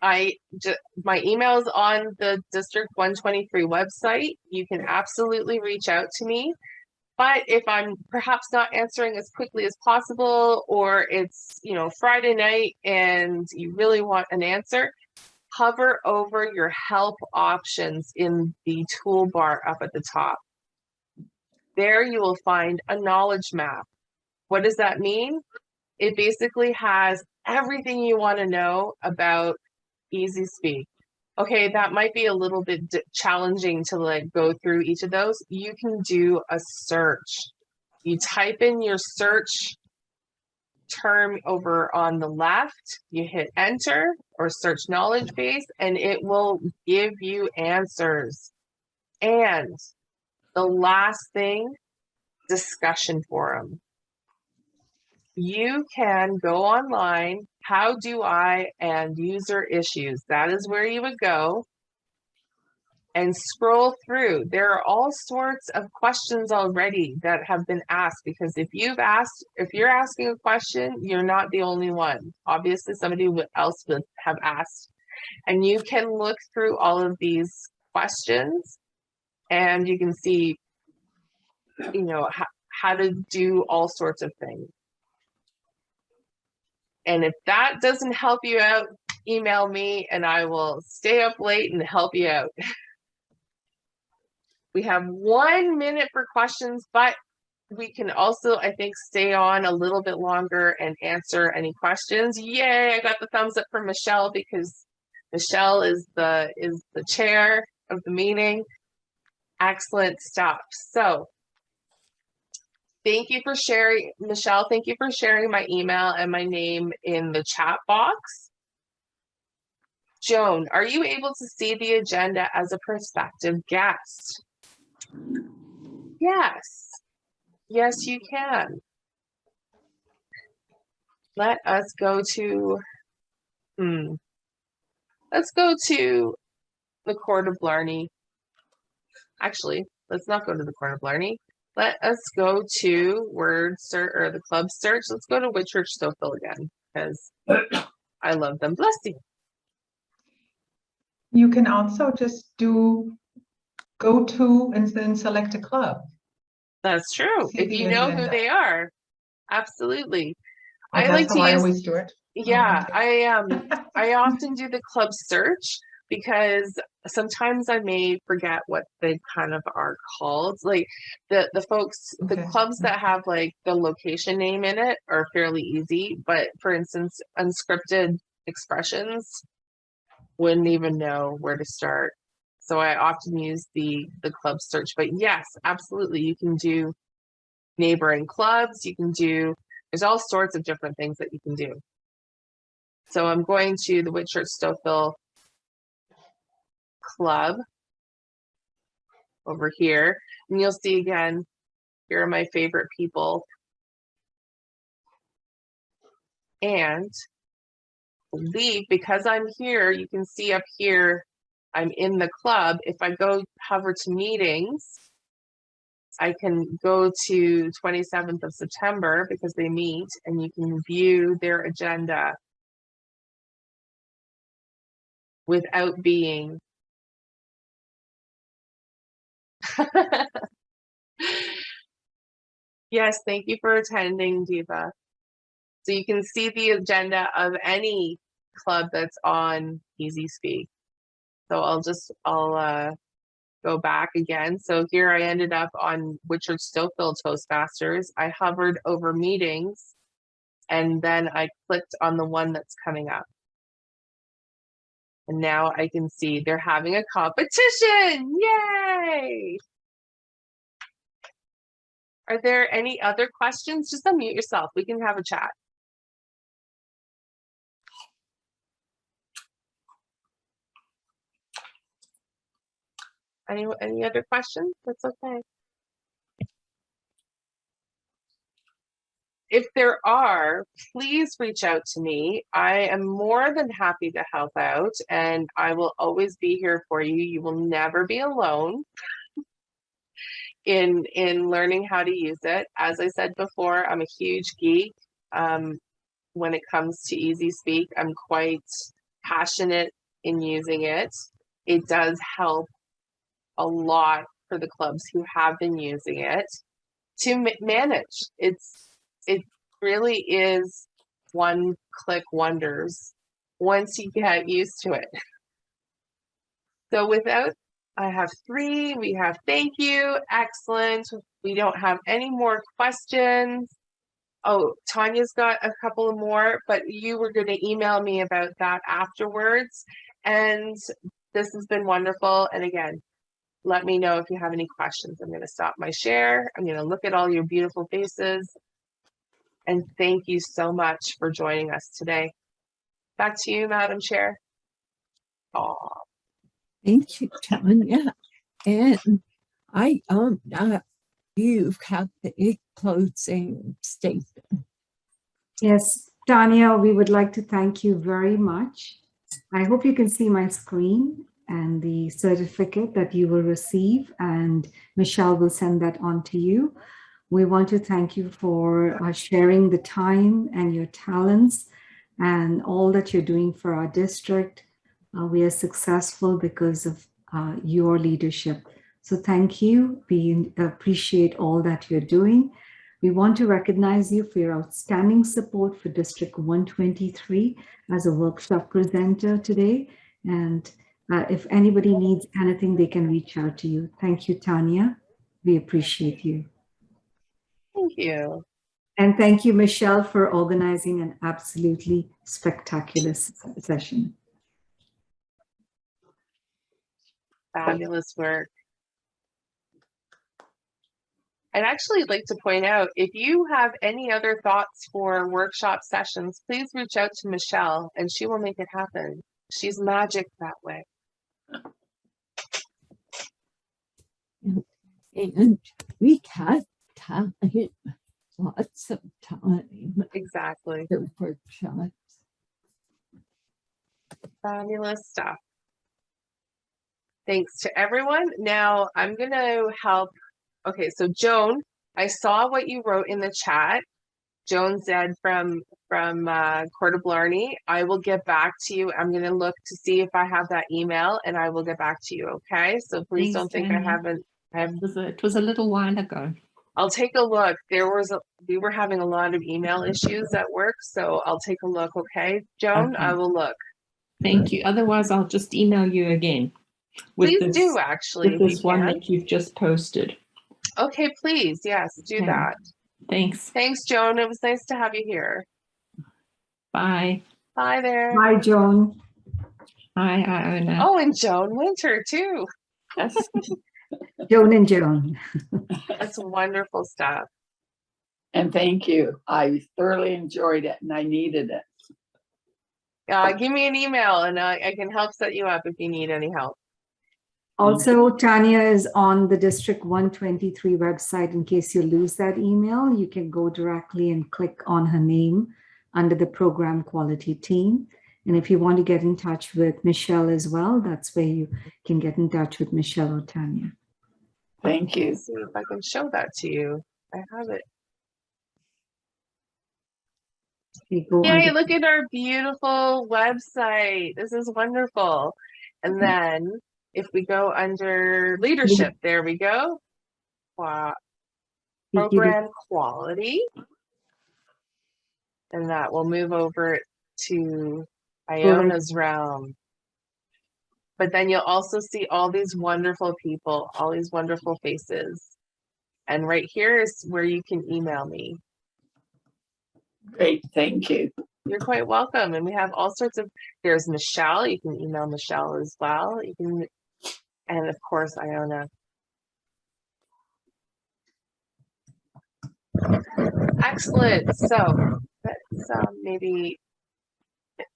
[SPEAKER 2] My email is on the District 123 website. You can absolutely reach out to me. But if I'm perhaps not answering as quickly as possible, or it's, you know, Friday night and you really want an answer, hover over your help options in the toolbar up at the top. There you will find a knowledge map. What does that mean? It basically has everything you want to know about Easy Speak. Okay, that might be a little bit challenging to like go through each of those. You can do a search. You type in your search term over on the left, you hit enter or search knowledge base, and it will give you answers. And the last thing, discussion forum. You can go online, how do I, and user issues. That is where you would go and scroll through. There are all sorts of questions already that have been asked, because if you're asking a question, you're not the only one. Obviously, somebody else would have asked. And you can look through all of these questions and you can see, you know, how to do all sorts of things. And if that doesn't help you out, email me and I will stay up late and help you out. We have 1 minute for questions, but we can also, I think, stay on a little bit longer and answer any questions. Yay, I got the thumbs up from Michelle, because Michelle is the chair of the meeting. Excellent stuff. So thank you for sharing, Michelle, thank you for sharing my email and my name in the chat box. Joan, are you able to see the agenda as a prospective guest? Yes. Yes, you can. Let us go to, let's go to the Court of Blarney. Actually, let's not go to the Court of Blarney. Let us go to word search or the club search. Let's go to Whitchurch Stouffville again because I love them. Bless you.
[SPEAKER 4] You can also just do go to and then select a club.
[SPEAKER 2] That's true.
[SPEAKER 4] See
[SPEAKER 2] If
[SPEAKER 4] the
[SPEAKER 2] you know who
[SPEAKER 4] agenda.
[SPEAKER 2] they are, absolutely.
[SPEAKER 4] Oh,
[SPEAKER 2] I like
[SPEAKER 4] that's
[SPEAKER 2] to
[SPEAKER 4] how I
[SPEAKER 2] use.
[SPEAKER 4] always do it.
[SPEAKER 2] Yeah,
[SPEAKER 4] Okay.
[SPEAKER 2] I often do the club search because sometimes I may forget what they kind of are called. Like the folks, the
[SPEAKER 4] Okay.
[SPEAKER 2] clubs that have like the location name in it are fairly easy. But for instance, unscripted expressions wouldn't even know where to start. So I often use the club search. But yes, absolutely, you can do neighboring clubs. You can do. There's all sorts of different things that you can do. So I'm going to the Whitchurch Stouffville Club over here. And you'll see again, here are my favorite people. And believe, because I'm here, you can see up here, I'm in the club. If I go hover to meetings, I can go to 27th of September because they meet and you can view their agenda without being Yes, thank you for attending, Diva. So you can see the agenda of any club that's on Easy Speak. So I'll go back again. So here I ended up on Whitchurch Stouffville Toastmasters. I hovered over meetings and then I clicked on the one that's coming up. And now I can see they're having a competition. Yay! Are there any other questions? Just unmute yourself. We can have a chat. Any other questions? That's okay. If there are, please reach out to me. I am more than happy to help out and I will always be here for you. You will never be alone in learning how to use it. As I said before, I'm a huge geek. When it comes to Easy Speak, I'm quite passionate in using it. It does help a lot for the clubs who have been using it to manage. It really is one-click wonders once you get used to it. So I have 3, we have thank you, excellent. We don't have any more questions. Oh, Tanya's got a couple more, but you were going to email me about that afterwards. And this has been wonderful. And again, let me know if you have any questions. I'm going to stop my share. I'm going to look at all your beautiful faces. And thank you so much for joining us today. Back to you, Madam Chair. Oh,
[SPEAKER 3] Thank you, Tanya. And I you have the closing statement.
[SPEAKER 1] Yes, Tanya, we would like to thank you very much. I hope you can see my screen and the certificate that you will receive, and Michelle will send that on to you. We want to thank you for sharing the time and your talents and all that you're doing for our district. We are successful because of your leadership. So thank you. We appreciate all that you're doing. We want to recognize you for your outstanding support for District 123 as a workshop presenter today. And if anybody needs anything, they can reach out to you. Thank you, Tanya. We appreciate you.
[SPEAKER 2] thank you.
[SPEAKER 1] And thank you, Michelle, for organizing an absolutely spectacular session.
[SPEAKER 2] Fabulous work. I'd actually like to point out, if you have any other thoughts for workshop sessions, please reach out to Michelle and she will make it happen. She's magic that way.
[SPEAKER 3] And we have time, lots of time
[SPEAKER 2] Exactly.
[SPEAKER 3] for workshops.
[SPEAKER 2] Fabulous stuff. Thanks to everyone. Now I'm going to help. Okay, so Joan, I saw what you wrote in the chat. Joan said from Coeur de Blarney, I will get back to you. I'm going to look to see if I have that email and I will get back to you. Okay, so please
[SPEAKER 7] Thanks,
[SPEAKER 2] don't think
[SPEAKER 7] Tanya.
[SPEAKER 2] I haven't.
[SPEAKER 7] It was a little while ago.
[SPEAKER 2] I'll take a look. We were having a lot of email issues at work, so I'll take a look. Okay, Joan,
[SPEAKER 7] Okay.
[SPEAKER 2] I will look.
[SPEAKER 7] Thank you. Otherwise, I'll just email you again with
[SPEAKER 2] Please
[SPEAKER 7] this,
[SPEAKER 2] do actually,
[SPEAKER 7] with
[SPEAKER 2] if
[SPEAKER 7] this
[SPEAKER 2] you
[SPEAKER 7] one
[SPEAKER 2] can.
[SPEAKER 7] that you've just posted.
[SPEAKER 2] Okay, please, yes, do
[SPEAKER 7] Okay.
[SPEAKER 2] that.
[SPEAKER 7] Thanks.
[SPEAKER 2] Thanks, Joan. It was nice to have you here.
[SPEAKER 7] Bye.
[SPEAKER 2] Bye there.
[SPEAKER 1] Bye, Joan.
[SPEAKER 7] Hi, Iona.
[SPEAKER 2] Oh, and Joan Winter too.
[SPEAKER 7] Yes.
[SPEAKER 1] Joan and Joan.
[SPEAKER 2] That's wonderful stuff.
[SPEAKER 8] And thank you. I thoroughly enjoyed it and I needed it.
[SPEAKER 2] Give me an email and I can help set you up if you need any help.
[SPEAKER 1] Also, Tanya is on the District 123 website. In case you lose that email, you can go directly and click on her name under the program quality team. And if you want to get in touch with Michelle as well, that's where you can get in touch with Michelle or Tanya.
[SPEAKER 8] Thank you.
[SPEAKER 2] Let's see if I can show that to you. I have it.
[SPEAKER 1] Okay, go
[SPEAKER 2] Yay,
[SPEAKER 1] under-
[SPEAKER 2] look at our beautiful website. This is wonderful. And then if we go under leadership, there we go. Wow. Program quality. And that will move over to Iona's realm. But then you'll also see all these wonderful people, all these wonderful faces. And right here is where you can email me.
[SPEAKER 8] Great. Thank you.
[SPEAKER 2] You're quite welcome. And we have all sorts of, there's Michelle. You can email Michelle as well. You can, and of course, Iona. Excellent. So let's maybe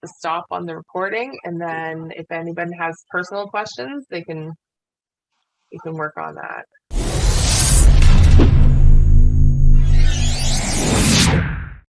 [SPEAKER 2] stop on the recording, and then if anybody has personal questions, you can work on that.